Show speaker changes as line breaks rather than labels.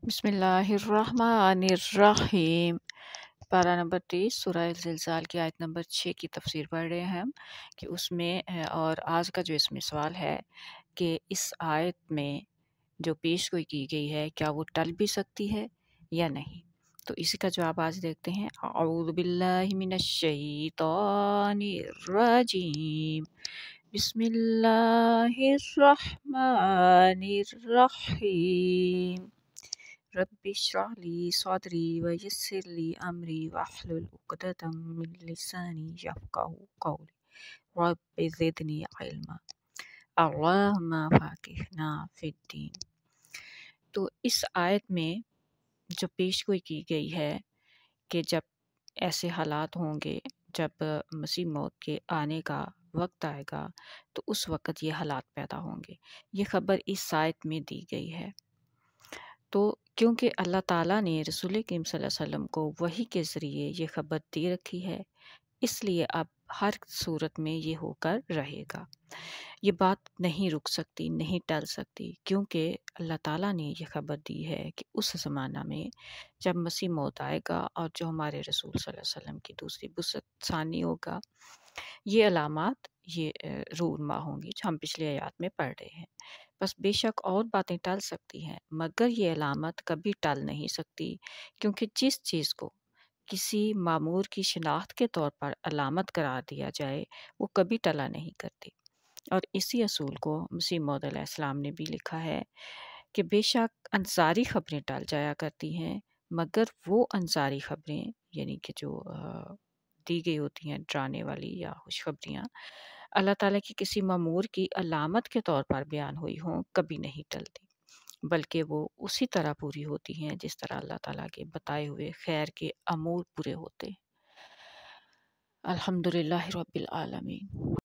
बिस्मिल्लाहिर्रहमानिर्रहीम। पारा नंबर 30 सूरह ज़िलज़ाल की आयत नंबर 6 की तफसीर पढ़ रहे हैं हम कि उसमें और आज का जो इसमें सवाल है कि इस आयत में जो पेश गोई की गई है क्या वो टल भी सकती है या नहीं। तो इसी का जवाब आज देखते हैं। अऊज़ु बिल्लाहि मिनश शैतानिर रजीम। बिस्मिल्लाहिर्रहमानिर रहीम। रब्बि इश्रह ली सदरी व यस्सिर ली अमरी वहलुल उक़दतम मिन लिसानी यफ़क़हू क़ौली रब्बि ज़िदनी इल्मा अल्लाहुम्मा फ़क़िहना फ़िद्दीन। तो इस आयत में जो पेशगोई की गई है कि जब ऐसे हालात होंगे, जब मसीह मौत के आने का वक्त आएगा तो उस वक़्त ये हालात पैदा होंगे, ये ख़बर इस आयत में दी गई है। तो क्योंकि अल्लाह ताला ने रसूल करीम सल्लल्लाहु अलैहि वसल्लम को वही के ज़रिए ये ख़बर दे रखी है, इसलिए अब हर सूरत में ये होकर रहेगा। ये बात नहीं रुक सकती, नहीं टल सकती, क्योंकि अल्लाह ताला ने ये ख़बर दी है कि उस ज़माना में जब मसीह मौत आएगा और जो हमारे रसूल सल्लल्लाहु अलैहि वसल्लम की दूसरी बुस्सत सानी होगा, ये अलामात ये रूनमा होंगी जो हम पिछले आयत में पढ़ रहे हैं। बस बेशक और बातें टल सकती हैं, मगर ये अलामत कभी टल नहीं सकती, क्योंकि जिस चीज़ को किसी मामूर की शिनाख्त के तौर पर अलामत करार दिया जाए वो कभी टला नहीं करती। और इसी असूल को मसीह मौद अलैहिस्सलाम ने भी लिखा है कि बेशक अंसारी ख़बरें टल जाया करती हैं, मगर वो अंसारी ख़बरें यानी कि जो दी गई होती हैं डराने वाली या खुशखबरियाँ अल्लाह ताला की किसी मामूर की अलामत के तौर पर बयान हुई हों, कभी नहीं टलती, बल्कि वो उसी तरह पूरी होती हैं जिस तरह अल्लाह ताला के बताए हुए खैर के अमूर पूरे होते हैं। अल्हम्दुलिल्लाहि रब्बिल आलमीन।